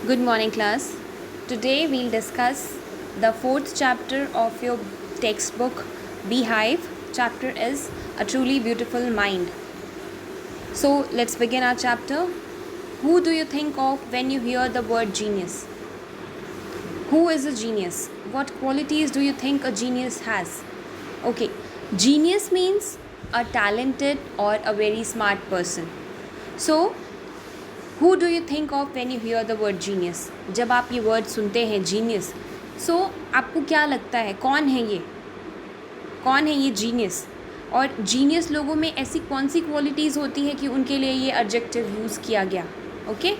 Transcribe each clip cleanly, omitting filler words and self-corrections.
Good morning, class. Today we'll discuss the fourth chapter of your textbook Beehive. Chapter is A Truly Beautiful Mind. So let's begin our chapter. Who do you think of when you hear the word genius? Who is a genius? What qualities do you think a genius has? Okay, genius means a talented or a very smart person. So who do you think of when you here the word genius? जब आप ये word सुनते हैं genius, सो आपको क्या लगता है कौन है ये जीनियस? और जीनियस लोगों में ऐसी कौन सी क्वालिटीज़ होती है कि उनके लिए ये एडजेक्टिव यूज़ किया गया? Okay,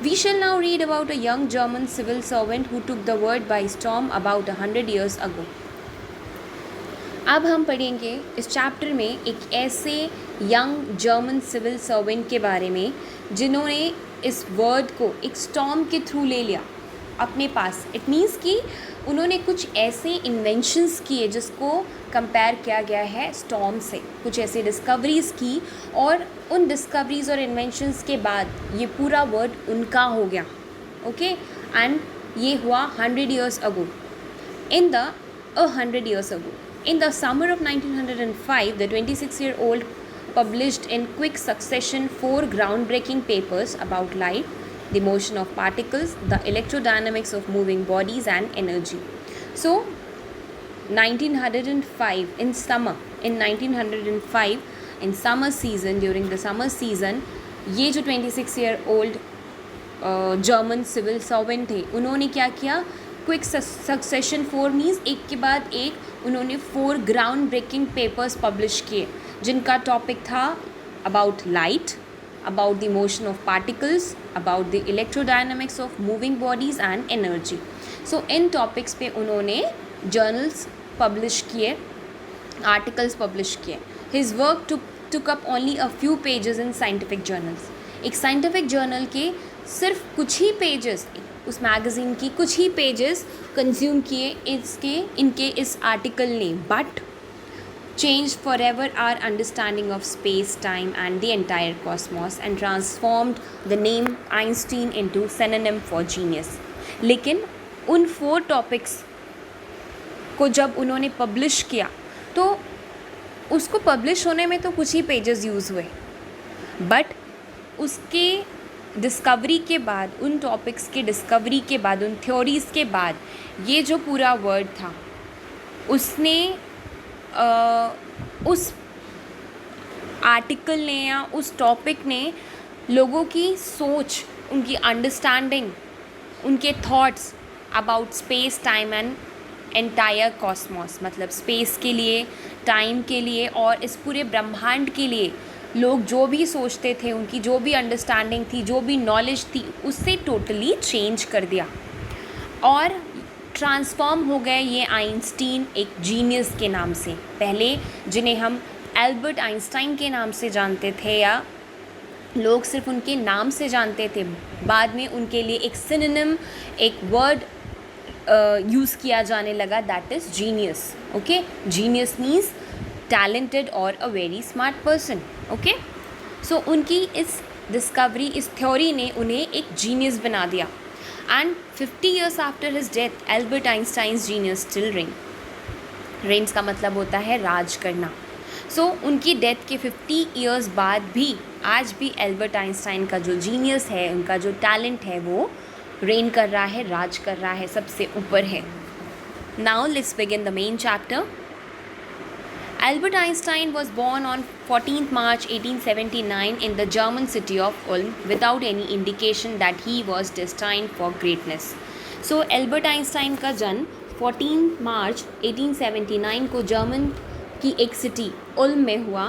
we shall now read about a young German civil servant who took the world by storm about 100 years ago. अब हम पढ़ेंगे इस चैप्टर में एक ऐसे यंग जर्मन सिविल सर्वेंट के बारे में जिन्होंने इस वर्ड को एक स्टॉर्म के थ्रू ले लिया अपने पास. इट मीन्स कि उन्होंने कुछ ऐसे इन्वेंशंस किए जिसको कंपेयर किया गया है स्टॉर्म से, कुछ ऐसे डिस्कवरीज़ की और उन डिस्कवरीज़ और इन्वेंशंस के बाद ये पूरा वर्ड उनका हो गया. ओके, एंड ये हुआ 100 years ago. In 100 years ago. In the summer of 1905, the 26-year-old published in quick succession 4 groundbreaking papers about light, the motion of particles, the electrodynamics of moving bodies and energy. So, 1905 in 1905 in summer season, during the summer season, ये जो 26-year-old German civil servant थे उन्होंने क्या किया? Quick succession 4 means एक के बाद एक उन्होंने 4 ग्राउंड ब्रेकिंग पेपर्स पब्लिश किए जिनका टॉपिक था about light, about the motion of particles, about the electrodynamics of moving bodies and energy. So in topics पे उन्होंने जर्नल्स पब्लिश किए, आर्टिकल्स पब्लिश किए. His work took up only a few pages in scientific journals. एक scientific journal के सिर्फ कुछ ही pages, उस magazine की कुछ ही पेजेस कंज्यूम किए इनके इस आर्टिकल ने, but changed forever our understanding of space, time and the entire cosmos and transformed the name Einstein into synonym for genius. लेकिन उन 4 टॉपिक्स को जब उन्होंने पब्लिश किया तो उसको पब्लिश होने में तो कुछ ही पेजेस यूज़ हुए, बट उसके डिस्कवरी के बाद, उन टॉपिक्स के डिस्कवरी के बाद, उन थ्योरीज़ के बाद ये जो पूरा वर्ड था उसने उस आर्टिकल ने या उस टॉपिक ने लोगों की सोच, उनकी अंडरस्टैंडिंग, उनके thoughts about space, time and entire Cosmos, मतलब स्पेस के लिए, टाइम के लिए और इस पूरे ब्रह्मांड के लिए लोग जो भी सोचते थे, उनकी जो भी अंडरस्टैंडिंग थी, जो भी नॉलेज थी, उससे टोटली चेंज कर दिया और ट्रांसफॉर्म हो गए ये आइंस्टीन एक जीनियस के नाम से. पहले जिन्हें हम एल्बर्ट आइंस्टाइन के नाम से जानते थे या लोग सिर्फ उनके नाम से जानते थे, बाद में उनके लिए एक सिनोनिम, एक वर्ड यूज़ किया जाने लगा, that is genius. Okay, genius means talented और a very smart person. Okay, so उनकी इस डिस्कवरी, इस थ्योरी ने उन्हें एक जीनियस बना दिया. And 50 years after his death, Albert Einstein's genius still reigns का मतलब होता है राज करना. So उनकी डेथ के 50 years बाद भी आज भी एल्बर्ट आइंस्टाइन का जो जीनियस है, उनका जो टैलेंट है, वो रेन कर रहा है, राज कर रहा है, सबसे ऊपर है. Now let's begin the main chapter. Albert Einstein was born on 14th March 1879 in the German city of Ulm without any indication that he was destined for greatness. So Albert Einstein का जन्म 14 मार्च 1879 को German की एक city Uloom में हुआ,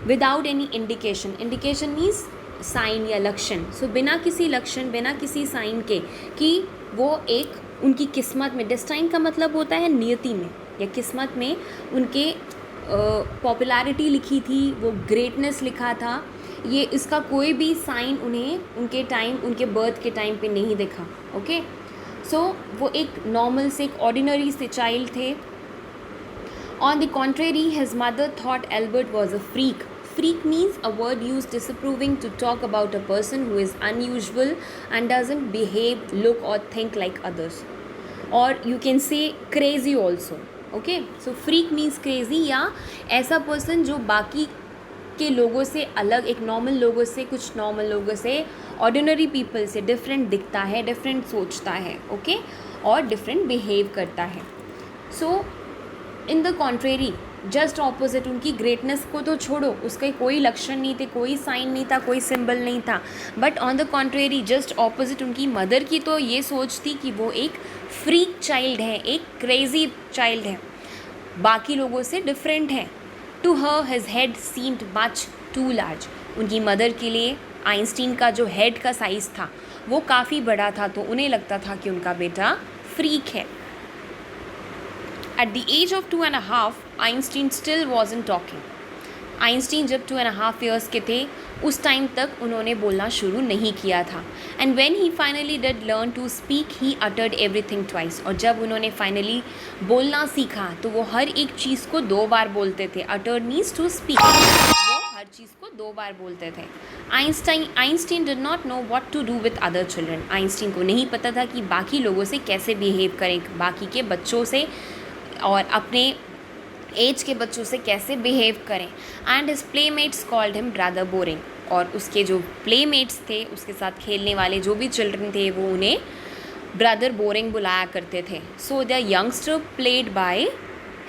without any indication. Indication means sign या लक्षण. सो बिना किसी लक्षण, बिना किसी साइन के कि वो एक उनकी किस्मत में, डेस्टाइन का मतलब होता है नियति में या किस्मत में, उनके पॉपुलैरिटी लिखी थी, वो ग्रेटनेस लिखा था, ये इसका कोई भी साइन उन्हें उनके टाइम, उनके बर्थ के टाइम पे नहीं दिखा. ओके, सो वो एक नॉर्मल से, एक ऑर्डिनरी से चाइल्ड थे. On the contrary his mother thought Albert was a freak, freak means a word used disapproving to talk about a person who is unusual and doesn't behave, look or think like others. Or you can say crazy also. Okay, so freak means crazy, या ऐसा person जो बाकी के लोगों से अलग, एक normal लोगों से, कुछ नॉर्मल लोगों से, ऑर्डिनरी पीपल से डिफरेंट दिखता है, डिफरेंट सोचता है, ओके, और डिफरेंट बिहेव करता है. So in the contrary, just opposite, उनकी ग्रेटनेस को तो छोड़ो, उसके कोई लक्षण नहीं थे, कोई साइन नहीं था, कोई सिंबल नहीं था, but on the contrary just opposite उनकी मदर की तो ये सोच थी कि वो एक फ्रीक चाइल्ड है, एक क्रेजी चाइल्ड है, बाकी लोगों से डिफरेंट है. To her his head seemed much too large. उनकी मदर के लिए आइंस्टीन का जो हेड का साइज़ था वो काफ़ी बड़ा था, तो उन्हें लगता था कि उनका बेटा फ्रीक है. At the age of 2.5, Einstein still wasn't talking. Einstein जब 2.5 years के थे उस टाइम तक उन्होंने बोलना शुरू नहीं किया था. And when he finally did learn to speak, he uttered everything twice. और जब उन्होंने फाइनली बोलना सीखा तो वो हर एक चीज़ को 2 बार बोलते थे. uttered means to speak. वो हर चीज़ को 2 बार बोलते थे. Einstein did not know what to do with other children. Einstein को नहीं पता था कि बाकी लोगों से कैसे बिहेव करें, बाकी के बच्चों से और अपने एज के बच्चों से कैसे बिहेव करें. And his playmates called him brother boring. और उसके जो प्लेमेट्स थे, उसके साथ खेलने वाले जो भी चिल्ड्रन थे, वो उन्हें ब्रदर बोरिंग बुलाया करते थे. So the youngster played by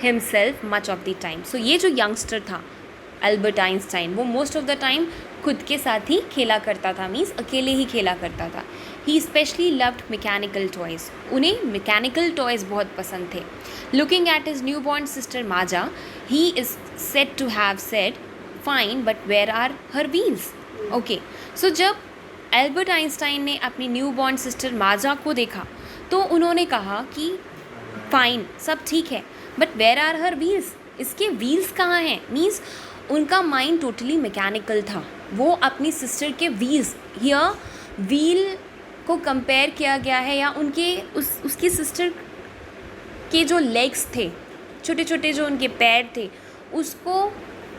himself much of the time. So ये जो यंगस्टर था एल्बर्ट आइंस्टाइन, वो मोस्ट ऑफ द टाइम खुद के साथ ही खेला करता था, मीन्स अकेले ही खेला करता था. ही स्पेशली लव्ड मैकेनिकल टॉयज़. उन्हें मैकेनिकल टॉयज़ बहुत पसंद थे. Looking at his newborn sister Maja, he is said to have said, "Fine, but where are her wheels?" Okay, so जब एल्बर्ट आइंस्टाइन ने अपनी न्यूबॉर्न सिस्टर माजा को देखा तो उन्होंने कहा कि फाइन, सब ठीक है, but where are her wheels, इसके व्हील्स कहाँ हैं. मीन्स उनका माइंड टोटली मैकेनिकल था. वो अपनी सिस्टर के व्हील्स, या व्हील को कंपेयर किया गया है, या उनके उसकी सिस्टर के जो लेग्स थे, छोटे छोटे जो उनके पैर थे, उसको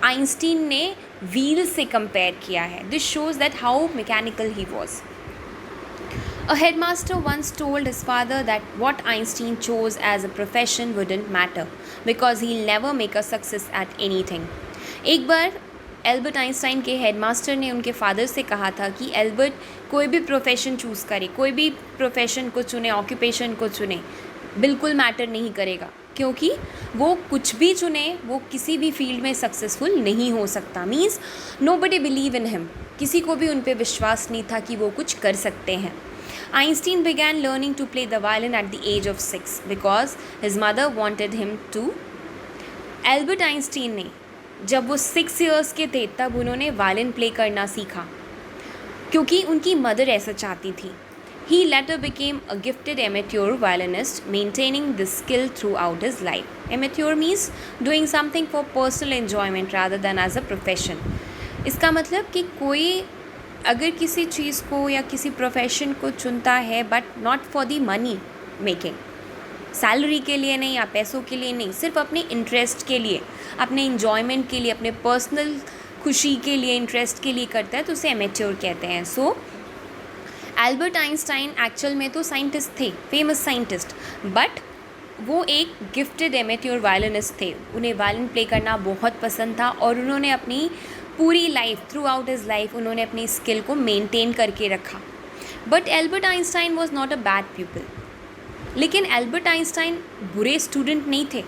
आइंस्टीन ने व्हील से कंपेयर किया है. This shows that how mechanical he was. A headmaster once told his father that what Einstein chose as a profession wouldn't matter because he never make a success at anything. एक बार Albert Einstein के हेडमास्टर ने उनके father से कहा था कि एल्बर्ट कोई भी प्रोफेशन चूज़ करे, कोई भी प्रोफेशन को चुने, ऑक्यूपेशन को चुने, बिल्कुल मैटर नहीं करेगा, क्योंकि वो कुछ भी चुने वो किसी भी फील्ड में सक्सेसफुल नहीं हो सकता. Means nobody believe in him. किसी को भी उन पे विश्वास नहीं था कि वो कुछ कर सकते हैं. Einstein began learning to play the violin at the age of 6 because his mother wanted him to. Albert Einstein ने जब वो 6 years के थे तब उन्होंने वायलिन प्ले करना सीखा, क्योंकि उनकी मदर ऐसा चाहती थी. He later became a gifted amateur violinist, maintaining this skill throughout his life. Amateur means doing something for personal enjoyment rather than as a profession. इसका मतलब कि कोई अगर किसी चीज़ को या किसी प्रोफेशन को चुनता है but not for the money making, salary के लिए नहीं या पैसों के लिए नहीं, सिर्फ अपने इंटरेस्ट के लिए, अपने इन्जॉयमेंट के लिए, अपने पर्सनल खुशी के लिए, इंटरेस्ट के लिए करता है, तो उसे एमेच्योर कहते हैं. सो एल्बर्ट आइंस्टाइन एक्चुअल में तो साइंटिस्ट थे, फेमस साइंटिस्ट, बट वो एक गिफ्टेड एमेच्योर वायलिनिस्ट थे. उन्हें वायलिन प्ले करना बहुत पसंद था और उन्होंने अपनी पूरी life, throughout his life, उन्होंने अपनी स्किल को मेंटेन करके रखा. But Albert Einstein was not a bad people. लेकिन एल्बर्ट आइंस्टाइन बुरे स्टूडेंट नहीं थे.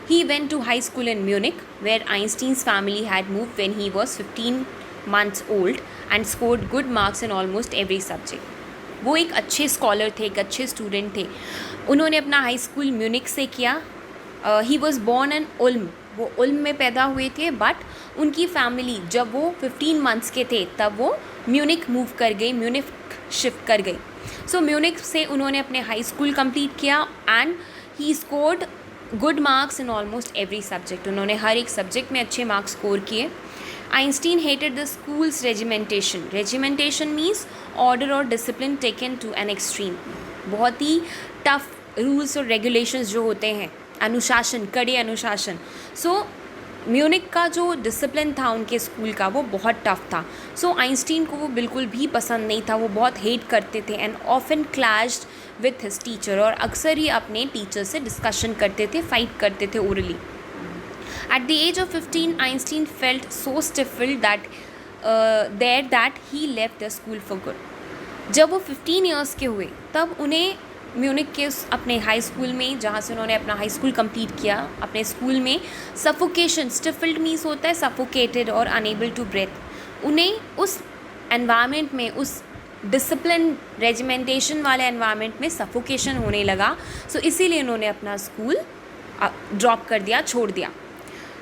He went to high school in Munich where Einstein's family had move when he was 15 months old and scored good marks in almost every subject. वो एक अच्छे scholar थे, एक अच्छे स्टूडेंट थे. उन्होंने अपना हाई स्कूल म्यूनिक से किया. He was born in Uloom. वो उल्म में पैदा हुए थे, बट उनकी फैमिली जब वो 15 months के थे तब वो म्यूनिक मूव कर गई, म्यूनिक शिफ्ट कर गई. सो म्यूनिक से उन्होंने अपने हाई स्कूल कंप्लीट किया and he scored good marks in almost every subject. उन्होंने हर एक सब्जेक्ट में अच्छे मार्क्स स्कोर किए. Einstein hated the school's regimentation. Regimentation means order or discipline taken to an extreme. बहुत ही टफ रूल्स और regulations जो होते हैं, अनुशासन, कड़े अनुशासन. सो म्यूनिक का जो डिसिप्लिन था उनके स्कूल का वो बहुत टफ था. सो आइंस्टीन को वो बिल्कुल भी पसंद नहीं था, वो बहुत हेट करते थे and often clashed with his teacher, और अक्सर ही अपने टीचर से डिस्कशन करते थे, फाइट करते थे orally. At the age of 15, Einstein felt so stifled that he left the school for good. जब वो 15 ईयर्स के हुए तब उन्हें म्यूनिक के अपने हाई स्कूल में, जहाँ से उन्होंने अपना हाई स्कूल कंप्लीट किया, अपने स्कूल में सफोकेशन, स्टिफल्ड मीन्स होता है सफोकेटेड और अनेबल टू ब्रेथ, उन्हें उस एनवायरनमेंट में, उस डिसिप्लिन रेजिमेंटेशन वाले एनवायरनमेंट में सफोकेशन होने लगा. सो इसीलिए उन्होंने अपना स्कूल ड्रॉप कर दिया, छोड़ दिया.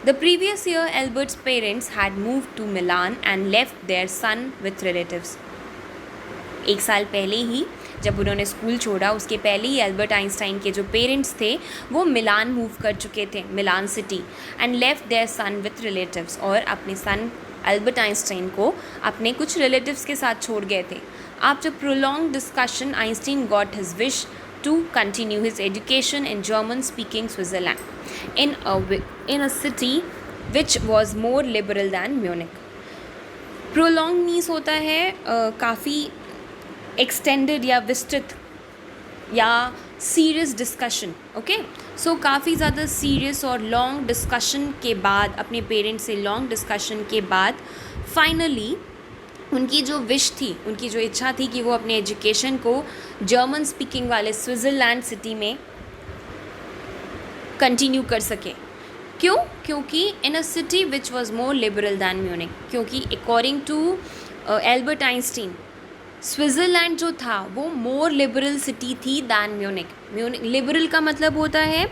The previous year, Albert's parents had moved to Milan and left their son with relatives. एक साल पहले ही जब उन्होंने स्कूल छोड़ा, उसके पहले ही एल्बर्ट आइंस्टाइन के जो पेरेंट्स थे वो मिलान मूव कर चुके थे, Milan city, and left their son with relatives, और अपने सन एल्बर्ट आइंस्टाइन को अपने कुछ रिलेटिव्स के साथ छोड़ गए थे. After prolong discussion, Einstein got his wish to continue his education in German-speaking Switzerland, in a city which was more liberal than Munich. Prolonged means होता है काफ़ी extended या विस्तृत या सीरियस डिस्कशन. ओके, सो काफ़ी ज़्यादा सीरियस और लॉन्ग डिस्कशन के बाद, अपने पेरेंट्स से लॉन्ग डिस्कशन के बाद फाइनली उनकी जो विश थी, उनकी जो इच्छा थी कि वो अपने एजुकेशन को जर्मन स्पीकिंग वाले स्विट्ज़रलैंड सिटी में कंटिन्यू कर सके. क्यों? क्योंकि in a city which was more liberal than Munich, क्योंकि according to Albert Einstein Switzerland जो था वो मोर लिबरल सिटी थी दैन म्यूनिक. म्यूनिक लिबरल का मतलब होता है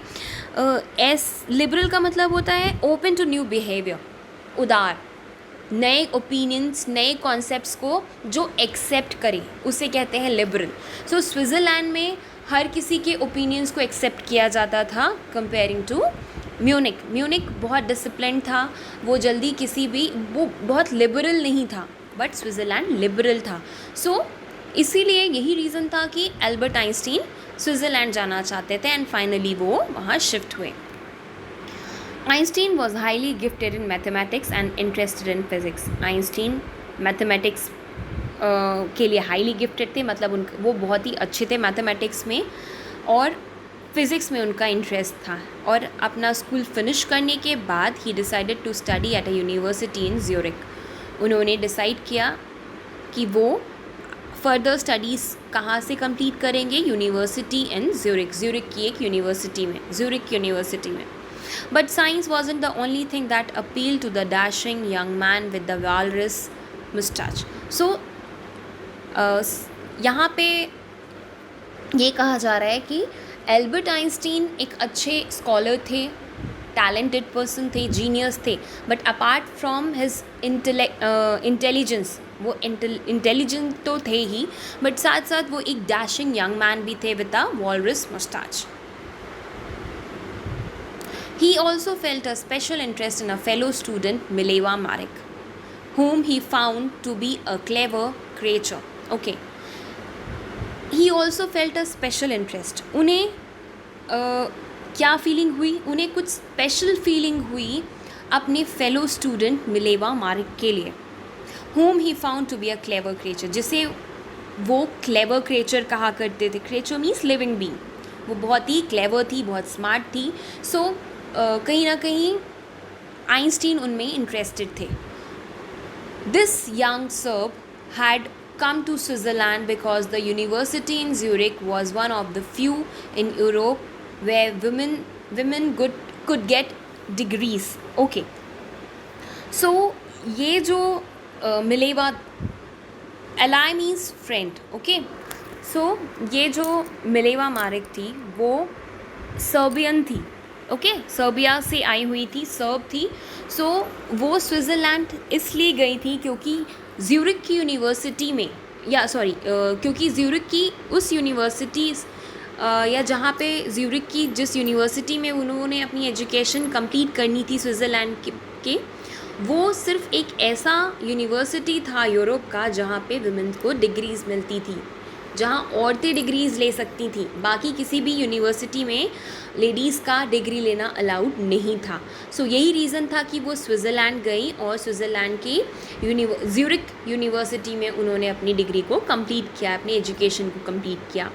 लिबरल का मतलब होता है ओपन टू न्यू बिहेवियर, उदार, नए ओपिनियंस, नए कॉन्सेप्ट्स को जो एक्सेप्ट करे उसे कहते हैं लिबरल. सो स्विट्ज़रलैंड में हर किसी के ओपिनियंस को एक्सेप्ट किया जाता था कंपेयरिंग टू म्यूनिक. म्यूनिक बहुत डिसिप्लिन था, वो जल्दी किसी भी, वो बहुत लिबरल नहीं था, बट स्विट्ज़रलैंड लिबरल था. सो इसीलिए यही रीज़न था कि एल्बर्ट आइंस्टीन स्विट्ज़रलैंड जाना चाहते थे एंड फाइनली वो वहाँ शिफ्ट हुए. Einstein was highly gifted in mathematics and interested in physics. Einstein mathematics के लिए हाईली गिफ्टेड थे, मतलब वो बहुत ही अच्छे थे मैथमेटिक्स में और फिज़िक्स में उनका इंटरेस्ट था. और अपना स्कूल फिनिश करने के बाद he decided to study at a university in Zurich. उन्होंने डिसाइड किया कि वो फर्दर स्टडीज़ कहाँ से कंप्लीट करेंगे, यूनिवर्सिटी इन ज्यूरिक, ज्यूरिक की एक यूनिवर्सिटी में, ज्यूरिक यूनिवर्सिटी में. But science wasn't the only thing that appealed to the dashing young man with the walrus mustache. So, यहाँ पे ये कहा जा रहा है कि एल्बर्ट आइंस्टीन एक अच्छे स्कॉलर थे, टैलेंटेड पर्सन थे, जीनियस थे, but apart from his intelligence, वो इंटेलिजेंट तो थे ही, बट साथ साथ वो एक डैशिंग यंग मैन भी थे with a walrus mustache. He also felt a special interest in a fellow student, Mileva Maric, whom he found to be a clever creature. Okay. He also felt a special interest. उन्हें क्या feeling हुई? उन्हें कुछ special feeling हुई अपने fellow student Mileva मारिक के लिए, whom he found to be a clever creature, जिसे वो क्लेवर क्रिएचर कहा करते थे. Creature means living being. वो बहुत ही क्लेवर थी, बहुत स्मार्ट थी. सो कहीं ना कहीं आइंस्टीन उनमें इंटरेस्टेड थे. This young SERB had come to Switzerland because the university in Zurich was one of the few in Europe where women could get degrees. Okay. So ये जो Mileva, ally means friend. Okay. So ये जो Mileva मारिक थी वो Serbian थी. Okay, Serbia से आई हुई थी, सर्ब थी. सो वो स्विट्ज़रलैंड इसलिए गई थी क्योंकि ज्यूरिक की यूनिवर्सिटी में, या सॉरी क्योंकि ज्यूरिक की उस यूनिवर्सिटी या जहाँ पे ज्यूरिक की जिस यूनिवर्सिटी में उन्होंने अपनी एजुकेशन कंप्लीट करनी थी स्विट्ज़रलैंड के, वो सिर्फ एक ऐसा यूनिवर्सिटी था यूरोप का जहाँ पे वुमेन को डिग्रीज़ मिलती थी. जहाँ औरतें डिग्रीज़ ले सकती थी, बाकी किसी भी यूनिवर्सिटी में लेडीज़ का डिग्री लेना अलाउड नहीं था. सो यही रीज़न था कि वो स्विट्ज़रलैंड गई और स्विट्ज़रलैंड की ज्यूरिक यूनिवर्सिटी में उन्होंने अपनी डिग्री को कंप्लीट किया, अपनी एजुकेशन को कंप्लीट किया.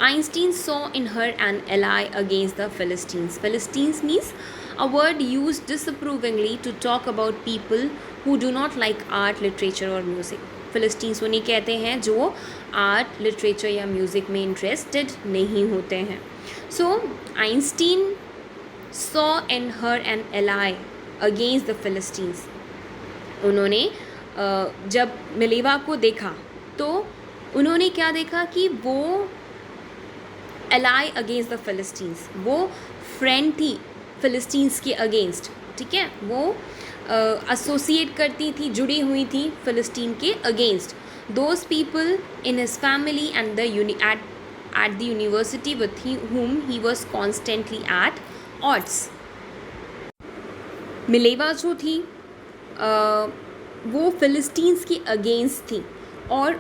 Einstein saw in her an ally against the Philistines. Philistines means a word used disapprovingly to talk about people who do not like art, literature or music. Philistines उन्हें कहते हैं जो art, literature या music में interested नहीं होते हैं. सो Einstein saw in her an ally against the Philistines. उन्होंने जब मिलेवा को देखा तो उन्होंने क्या देखा कि वो एलाई अगेंस्ट द फिलिस्टीन्स, वो फ्रेंड थी फिलिस्टीन्स के अगेंस्ट. ठीक है, वो एसोसिएट करती थी, जुड़ी हुई थी फिलिस्टीन के against. Those people in his family and at the university with whom he was constantly at odds. Mileva जो थी वो फिलिस्टीन्स के अगेंस्ट थी और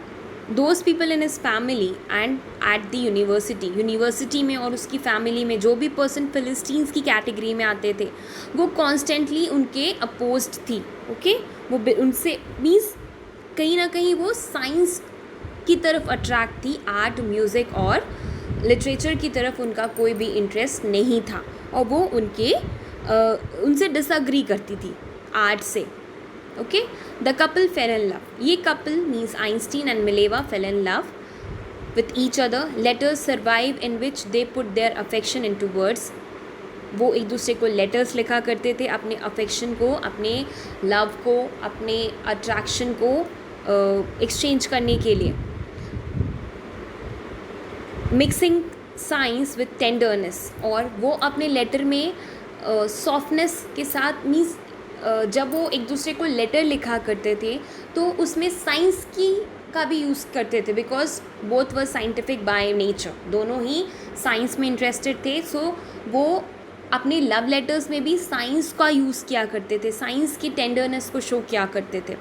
those people in his family and at the university में और उसकी फैमिली में जो भी पर्सन फिलिस्टीन्स की कैटेगरी में आते थे वो कॉन्स्टेंटली उनके अपोज्ड थी. ओके, वो उनसे मीन्स कहीं ना कहीं वो साइंस की तरफ अट्रैक्ट थी, आर्ट, म्यूज़िक और लिटरेचर की तरफ उनका कोई भी इंटरेस्ट नहीं था और वो उनसे डिसअग्री करती थी आर्ट से. Okay, the couple fell in love. ये couple means Einstein and Mileva fell in love with each other. Letters survive in which they put their affection into words. वो एक दूसरे को लेटर्स लिखा करते थे अपने अफेक्शन को, अपने लव को, अपने अट्रैक्शन को एक्सचेंज करने के लिए. Mixing science with tenderness. और वो अपने लेटर में सॉफ्टनेस के साथ मीन्स जब वो एक दूसरे को लेटर लिखा करते थे तो उसमें साइंस का भी यूज़ करते थे because both were scientific by nature. दोनों ही साइंस में इंटरेस्टेड थे. सो वो अपने लव लेटर्स में भी साइंस का यूज़ किया करते थे, साइंस की टेंडरनेस को शो किया करते थे.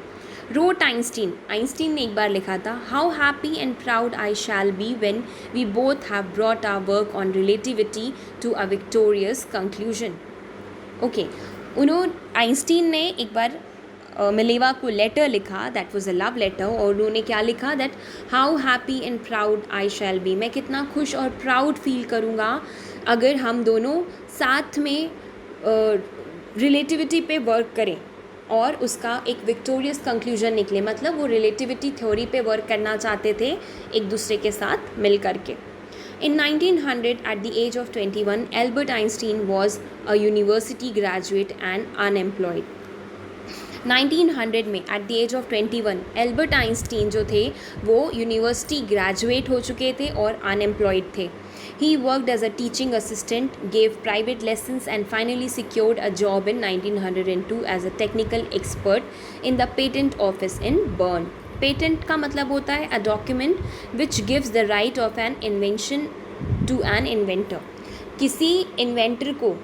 रोट आइंस्टीन ने एक बार लिखा था, how happy and proud I shall be when we both have brought our work on relativity to a victorious conclusion. Okay, Einstein ने एक बार मिलेवा को लेटर लिखा, that was a love letter, और उन्होंने क्या लिखा, that how happy and proud I shall be. मैं कितना खुश और प्राउड फील करूँगा अगर हम दोनों साथ में रिलेटिविटी पे वर्क करें और उसका एक विक्टोरियस कंक्लूजन निकले. मतलब वो रिलेटिविटी थ्योरी पे वर्क करना चाहते थे एक दूसरे के साथ मिल करके. In 1900, at the age of 21, Albert Einstein was a university graduate and unemployed. 1900 में at the age of 21, Albert Einstein जो थे वो यूनिवर्सिटी ग्रेजुएट हो चुके थे और अनएम्प्लॉयड थे. He worked as a teaching assistant, gave private lessons and finally secured a job in 1902 as a technical expert in the patent office in Bern. Patent का मतलब होता है a document which gives the right of an invention to an inventor. किसी inventor को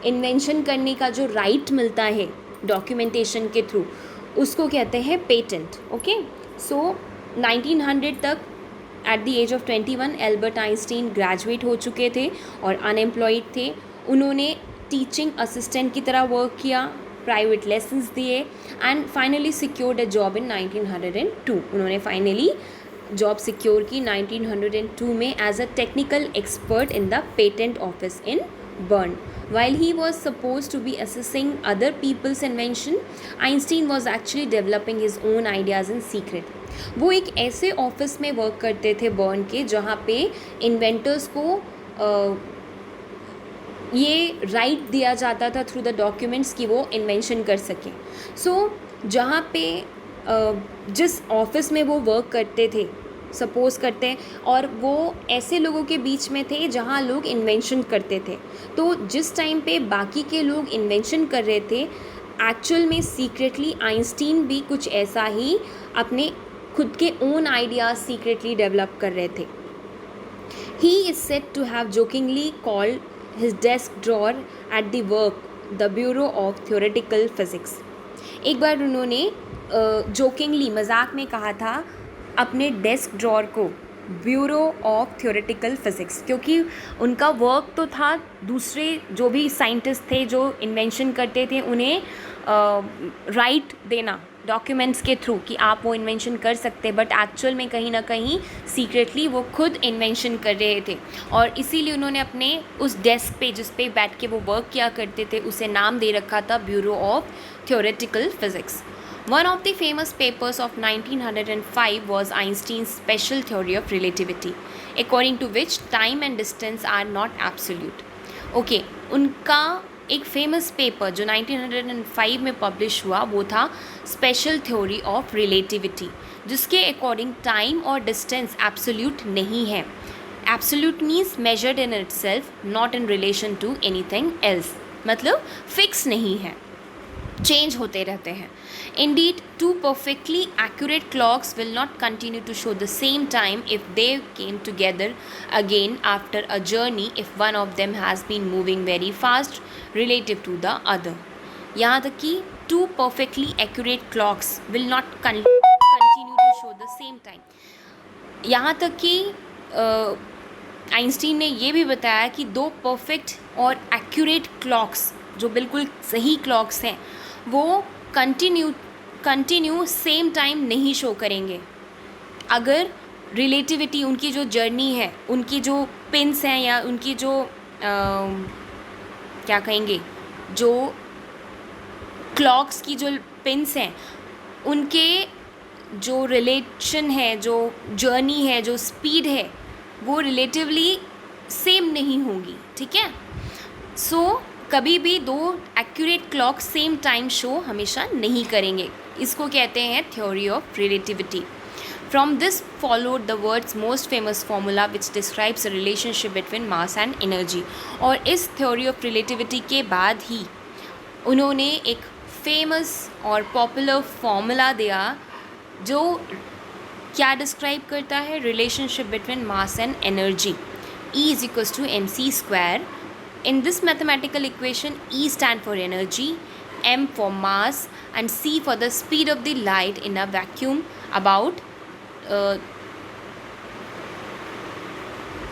invention करने का जो right मिलता है डॉक्यूमेंटेशन के थ्रू उसको कहते हैं पेटेंट. ओके, सो 1900 तक at the age of 21 Albert Einstein graduate हो चुके थे और अनएम्प्लॉयड थे. उन्होंने टीचिंग असिस्टेंट की तरह वर्क किया, प्राइवेट लेसन्स दिए and finally secured a job in 1902. उन्होंने फाइनली जॉब सिक्योर की 1902 में as a technical expert in the patent office in Bern. While he was supposed to be assessing other people's invention, Einstein was actually developing his own ideas in secret. वो एक ऐसे office में work करते थे burn के जहाँ पे inventors को ये राइट दिया जाता था थ्रू द डॉक्यूमेंट्स कि वो इन्वेंशन कर सकें. सो जहाँ पे जिस ऑफिस में वो वर्क करते थे सपोज़ करते हैं और वो ऐसे लोगों के बीच में थे जहाँ लोग इन्वेंशन करते थे. तो जिस टाइम पे बाकी के लोग इन्वेंशन कर रहे थे एक्चुअल में सीक्रेटली आइंस्टीन भी कुछ ऐसा ही अपने खुद के ओन आइडियाज़ सीक्रेटली डेवलप कर रहे थे. He is said to have jokingly called his desk drawer at the work the Bureau of Theoretical Physics. एक बार उन्होंने जोकिंगली मजाक में कहा था अपने डेस्क ड्रॉर को ब्यूरो ऑफ थ्योरेटिकल फिज़िक्स, क्योंकि उनका वर्क तो था दूसरे जो भी साइंटिस्ट थे जो इन्वेंशन करते थे उन्हें राइट देना डॉक्यूमेंट्स के थ्रू कि आप वो इन्वेंशन कर सकते, बट एक्चुअल में कहीं ना कहीं सीक्रेटली वो खुद इन्वेंशन कर रहे थे। और इसीलिए उन्होंने अपने उस डेस्क पे जिस पे बैठ के वो वर्क किया करते थे उसे नाम दे रखा था bureau of theoretical physics. One of the famous papers of 1905 was Einstein's special theory of relativity, according to which time and distance are not absolute. Okay, उनका एक फेमस पेपर जो 1905 में पब्लिश हुआ वो था स्पेशल थ्योरी ऑफ रिलेटिविटी, जिसके according time और distance absolute नहीं है। Absolute means measured in itself, not in relation to anything else, मतलब फिक्स नहीं है, चेंज होते रहते हैं। Indeed, two perfectly accurate clocks will not continue to show the same time if they came together again after a journey if one of them has been moving very fast relative to the other. यहाँ तक कि two perfectly accurate clocks will not continue to show the same time. यहाँ तक कि Einstein ने ये भी बताया कि दो परफेक्ट और एक्यूरेट क्लॉक्स जो बिल्कुल सही क्लॉक्स हैं वो कंटिन्यू सेम टाइम नहीं शो करेंगे अगर रिलेटिविटी, उनकी जो जर्नी है, उनकी जो पिन्स हैं या उनकी जो क्या कहेंगे, जो क्लॉक्स की जो पिन्स हैं उनके जो रिलेशन है, जो जर्नी है, जो स्पीड है वो रिलेटिवली सेम नहीं होगी। ठीक है, सो कभी भी दो accurate clock same time show हमेशा नहीं करेंगे। इसको कहते हैं theory of relativity. From this followed the words most famous formula which describes the relationship between mass and energy. और इस थ्योरी ऑफ रिलेटिविटी के बाद ही उन्होंने एक फेमस और पॉपुलर फार्मूला दिया जो क्या डिस्क्राइब करता है, relationship between mass and energy. E is equals to mc square. In this mathematical equation, E stand for energy, m for mass and c for the speed of the light in a vacuum about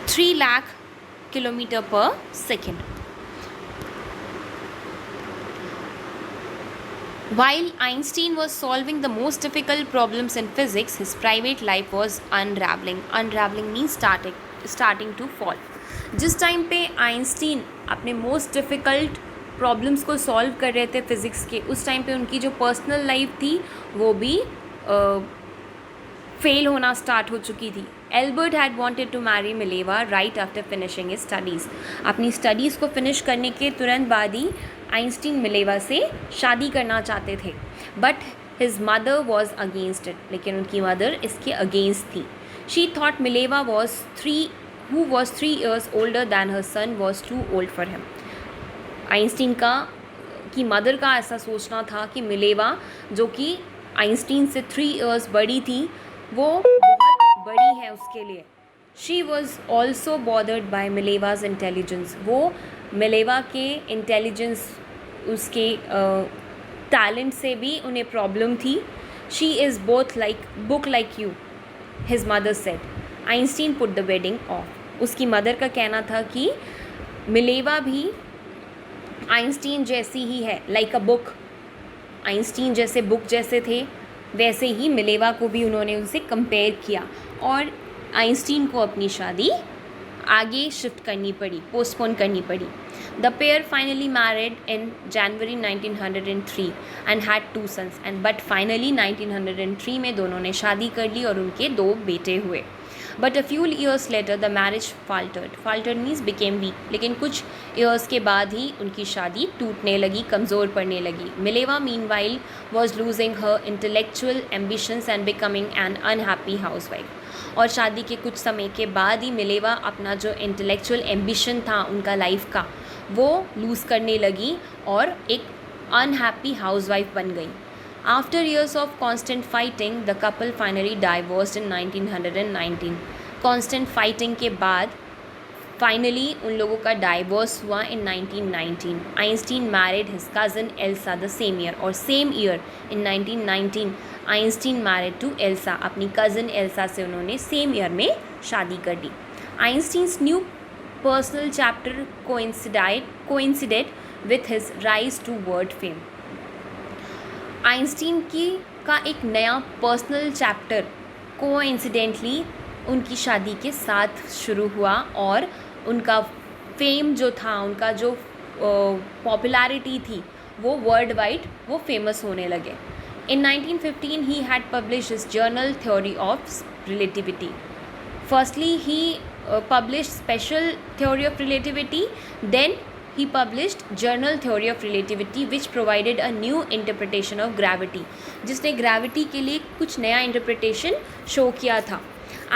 3 lakh kilometer per second. While Einstein was solving the most difficult problems in physics, his private life was unraveling. Unraveling means starting to fall. जिस time पे Einstein अपने most difficult problems को solve कर रहे थे physics के, उस time पे उनकी जो पर्सनल लाइफ थी वो भी फेल होना स्टार्ट हो चुकी थी। Albert had wanted to marry Mileva right after finishing his studies. अपनी स्टडीज़ को फिनिश करने के तुरंत बाद ही आइंस्टीन मिलेवा से शादी करना चाहते थे, but his mother was against it, लेकिन उनकी मदर इसके अगेंस्ट थी। She thought Mileva who was 3 years older than her son was too old for him. Einstein की मदर का ऐसा सोचना था कि मिलेवा जो कि आइंस्टीन से 3 years बड़ी थी वो बहुत बड़ी है उसके लिए। She was also bothered by Mileva's intelligence. वो मिलेवा के इंटेलिजेंस, उसके टैलेंट से भी उन्हें प्रॉब्लम थी। She is both like book like you, his mother said. Einstein put the wedding off. उसकी मदर का कहना था कि मिलेवा भी आइंस्टीन जैसी ही है, लाइक अ बुक। आइंस्टीन जैसे बुक जैसे थे वैसे ही मिलेवा को भी उन्होंने उनसे कंपेयर किया और आइंस्टीन को अपनी शादी आगे शिफ्ट करनी पड़ी, पोस्टपोन करनी पड़ी। The pair finally married in January 1903 and had 2 sons and but finally 1903 में दोनों ने शादी कर ली और उनके 2 बेटे हुए। But a few years later the marriage faltered means became weak. लेकिन कुछ ईयर्स के बाद ही उनकी शादी टूटने लगी, कमज़ोर पड़ने लगी। Mileva meanwhile was losing her intellectual ambitions and becoming an unhappy housewife. और शादी के कुछ समय के बाद ही मिलेवा अपना जो इंटेलेक्चुअल एम्बिशन था उनका लाइफ का वो लूज़ करने लगी और एक अनहैप्पी हाउसवाइफ बन गई। After years of constant fighting, the couple finally divorced in 1919. Constant fighting के बाद फाइनली उन लोगों का डाइवोर्स हुआ in 1919. Einstein married his cousin Elsa the same year, और same year in 1919 Einstein married to Elsa. अपनी कज़न एल्सा से उन्होंने सेम ईयर में शादी कर ली। Einstein's new personal chapter coincided with his rise to world fame. Einstein की का एक नया पर्सनल चैप्टर कोइंसिडेंटली उनकी शादी के साथ शुरू हुआ और उनका फेम जो था, उनका जो पॉपुलैरिटी थी, वो वर्ल्ड वाइड वो फेमस होने लगे। In 1915, he had published his journal Theory of Relativity. Firstly, he published Special Theory of Relativity. Then he published Journal Theory of Relativity, which provided a new interpretation of gravity. जिसने gravity के लिए कुछ नया interpretation show किया था.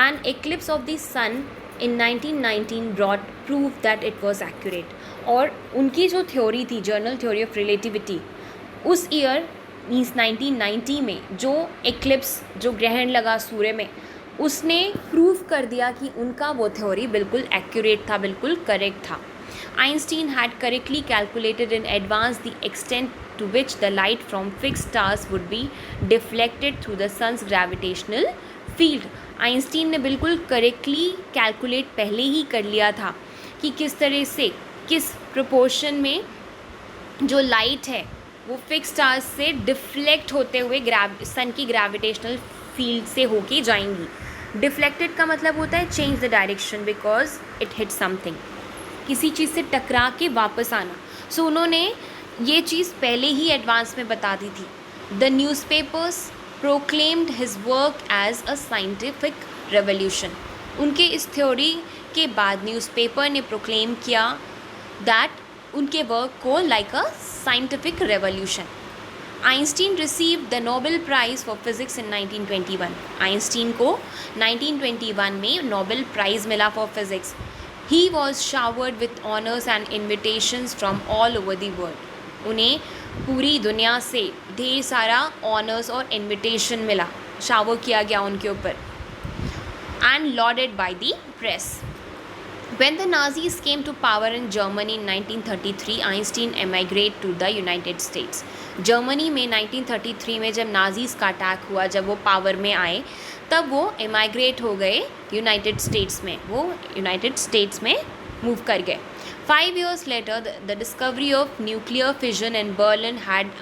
An eclipse of the sun in 1919 brought proof that it was accurate. और उनकी जो theory थी, Journal Theory of Relativity, उस year मीन्स 1990 में जो एक्लिप्स, जो ग्रहण लगा सूर्य में, उसने प्रूव कर दिया कि उनका वो थ्योरी बिल्कुल एक्यूरेट था, बिल्कुल करेक्ट था। Einstein had correctly calculated in advance the extent to which the light from fixed stars would be deflected through the sun's gravitational field. Einstein ने बिल्कुल करेक्टली कैलकुलेट पहले ही कर लिया था कि किस तरह से, किस प्रोपोर्शन में जो लाइट है वो फिक्स स्टार्स से डिफ्लेक्ट होते हुए सन की ग्रेविटेशनल फील्ड से होके जाएंगी। डिफ्लेक्टेड का मतलब होता है change the direction because it hit something, किसी चीज़ से टकरा के वापस आना। सो उन्होंने ये चीज़ पहले ही एडवांस में बता दी थी। The newspapers proclaimed his work as a scientific revolution. उनके इस थ्योरी के बाद न्यूज़पेपर ने प्रोक्लेम किया दैट उनके वर्क को like a scientific revolution. Einstein received the Nobel prize for physics in 1921। Einstein को 1921 में नोबेल प्राइज़ मिला for physics. He was showered with honours and invitations from all over the world. उन्हें पूरी दुनिया से ढेर सारा ऑनर्स और इन्विटेशन मिला, शावर किया गया उनके ऊपर, and loaded by the press. When the Nazis came to power in Germany in 1933, Einstein emigrated to the United States. Germany में 1933 में जब नाजीज़ का अटैक हुआ, जब वो पावर में आए, तब वो इमाइग्रेट हो गए यूनाइटेड स्टेट्स में, वो यूनाइटेड स्टेट्स में मूव कर गए। 5 years later, the discovery of nuclear fission in Berlin had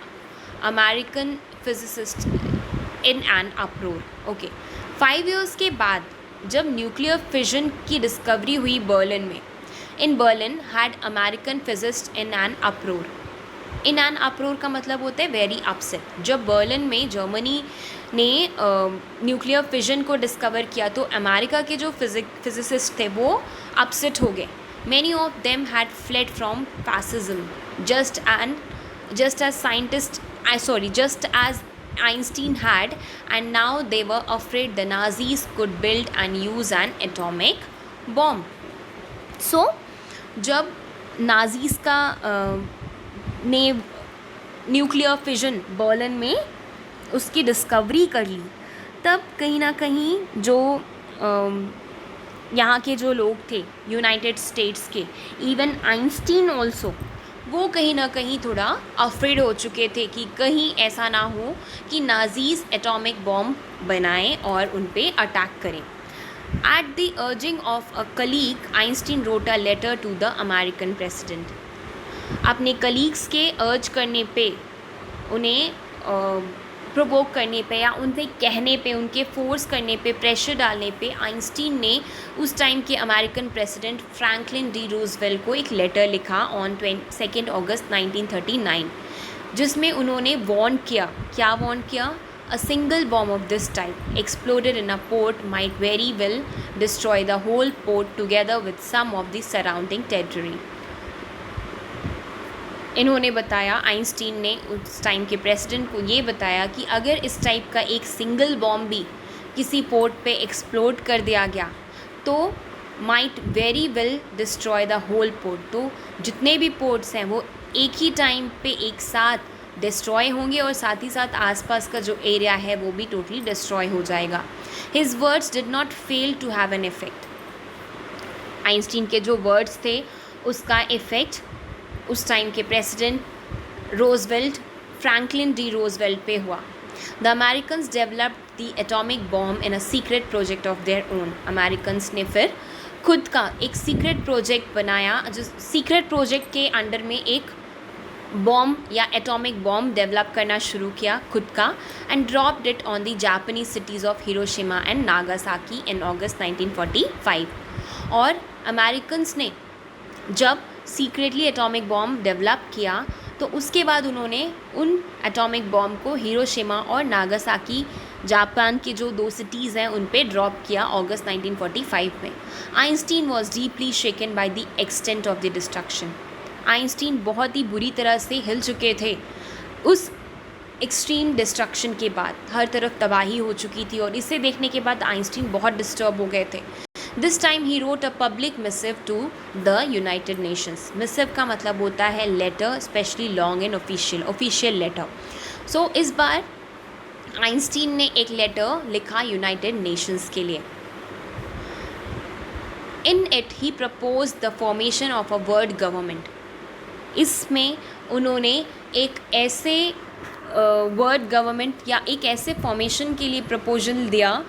American physicists in an uproar. Okay, 5 years के बाद जब न्यूक्लियर फिजन की डिस्कवरी हुई बर्लिन में, in Berlin had American physicist in an अप्रोर। In an अप्रोर का मतलब होता है वेरी अपसेट। जब बर्लिन में जर्मनी ने न्यूक्लियर फिजन को डिस्कवर किया तो अमेरिका के जो फिजिसिस्ट थे वो अपसेट हो गए। Many of them had fled from fascism just as Einstein had, and now they were afraid the Nazis could build and use an atomic bomb. So जब नाजीज़ का ने न्यूक्लियर फिजन बर्लिन में उसकी discovery कर ली, तब कहीं ना कहीं जो यहाँ के जो लोग थे यूनाइटेड स्टेट्स के, इवन आइंस्टीन ऑल्सो, वो कहीं ना कहीं थोड़ा अफ्रेड हो चुके थे कि कहीं ऐसा ना हो कि नाजीज़ एटॉमिक बॉम्ब बनाएं और उन पे अटैक करें। At the urging of a colleague, Einstein wrote a letter to the American president. अपने कलीग्स के अर्ज करने पे, उन्हें प्रोवोक करने पे या उनसे कहने पे, उनके फोर्स करने पे, प्रेशर डालने पे, आइंस्टीन ने उस टाइम के American president Franklin D Roosevelt को एक लेटर लिखा ऑन 2 अगस्त 1939, जिसमें उन्होंने वार्न किया। क्या वार्न किया? A single bomb of this type exploded in a port might very well destroy the whole port together with some of the surrounding territory. इन्होंने बताया, आइंस्टीन ने उस टाइम के प्रेसिडेंट को ये बताया कि अगर इस टाइप का एक सिंगल बॉम्ब भी किसी पोर्ट पे एक्सप्लोड कर दिया गया तो might very well destroy the whole port. तो जितने भी पोर्ट्स हैं वो एक ही टाइम पे एक साथ डिस्ट्रॉय होंगे और साथ ही साथ आसपास का जो एरिया है वो भी टोटली डिस्ट्रॉय हो जाएगा। His words did not fail to have an effect. Einstein के जो वर्ड्स थे उसका इफ़ेक्ट उस टाइम के president Roosevelt, Franklin D Roosevelt पे हुआ। The Americans developed the atomic bomb in a secret project of their own. Americans ने फिर खुद का एक सीक्रेट प्रोजेक्ट बनाया, जो सीक्रेट प्रोजेक्ट के अंडर में एक बॉम्ब या एटॉमिक बॉम्ब डेवलप करना शुरू किया खुद का, and dropped it on the Japanese cities of Hiroshima and Nagasaki in August 1945। और अमेरिकन्स ने जब सीक्रेटली एटॉमिक बॉम्ब डेवलप किया तो उसके बाद उन्होंने उन एटॉमिक बॉम्ब को हिरोशिमा और नागासाकी जापान की जो 2 सिटीज़ हैं उन पे ड्रॉप किया अगस्त 1945 में। Einstein was deeply shaken by the extent of the destruction. Einstein बहुत ही बुरी तरह से हिल चुके थे उस एक्सट्रीम डिस्ट्रक्शन के बाद। हर तरफ तबाही हो चुकी थी और इसे देखने के बाद आइंस्टीन बहुत डिस्टर्ब हो गए थे। This time he wrote a public missive to the United Nations. Missive का मतलब होता है letter, specially long and official letter. So इस बार आइंस्टीन ने एक लेटर लिखा यूनाइटेड नेशंस के लिए। In it he propose the formation of a world government. इसमें उन्होंने एक ऐसे वर्ल्ड गवर्नमेंट या एक ऐसे फॉर्मेशन के लिए प्रपोजल दिया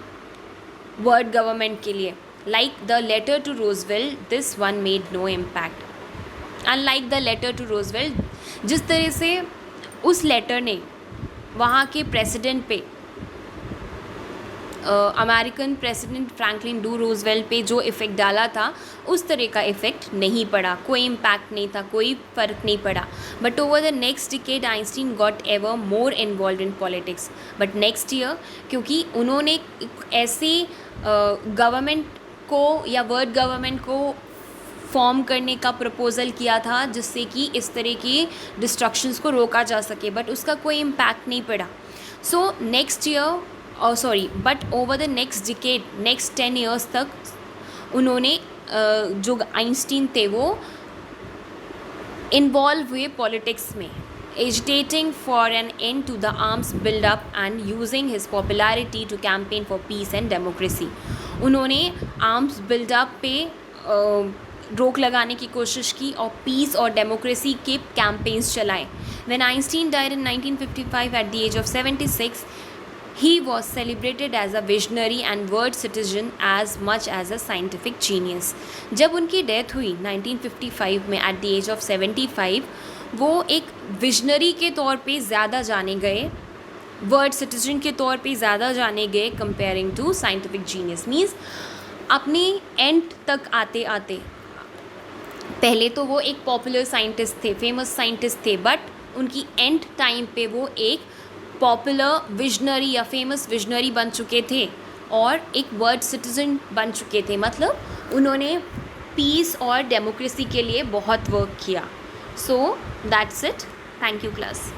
वर्ल्ड गवर्नमेंट के लिए। Like the letter to Roosevelt, this one made no impact. Unlike the letter to Roosevelt, जिस तरह से उस लेटर ने वहाँ के प्रेसिडेंट पे, American president Franklin D Roosevelt पे जो इफ़ेक्ट डाला था, उस तरह का इफ़ेक्ट नहीं पड़ा, कोई इम्पैक्ट नहीं था, कोई फ़र्क नहीं पड़ा। But over the next decade Einstein got ever more involve in politics. But next year, क्योंकि उन्होंने ऐसे गवर्नमेंट को या वर्ल्ड गवर्नमेंट को फॉर्म करने का प्रपोज़ल किया था जिससे कि इस तरह की डिस्ट्रक्शंस को रोका जा सके, बट उसका कोई इम्पैक्ट नहीं पड़ा। So next year but over the next decade, next 10 years तक उन्होंने जो आइंस्टीन थे वो इन्वॉल्व हुए पॉलिटिक्स में, agitating for an end to the arms buildup and using his popularity to campaign for peace and democracy. उन्होंने arms buildup पे रोक लगाने की कोशिश की और पीस और डेमोक्रेसी के कैंपेन्स चलाए। When Einstein died in 1955 at the age of 76, he was celebrated as a visionary and world citizen as much as a scientific genius। जब उनकी डेथ हुई 1955 में एट द एज ऑफ 75, वो एक visionary के तौर पे ज़्यादा जाने गए, वर्ल्ड सिटीजन के तौर पे ज़्यादा जाने गए comparing to scientific genius. Means अपने एंड तक आते आते, पहले तो वो एक पॉपुलर साइंटिस्ट थे, फेमस साइंटिस्ट थे, बट उनकी एंड टाइम पे वो एक पॉपुलर विजनरी या फेमस विजनरी बन चुके थे और एक वर्ल्ड सिटीजन बन चुके थे। मतलब उन्होंने पीस और डेमोक्रेसी के लिए बहुत वर्क किया। So that's it. Thank you class.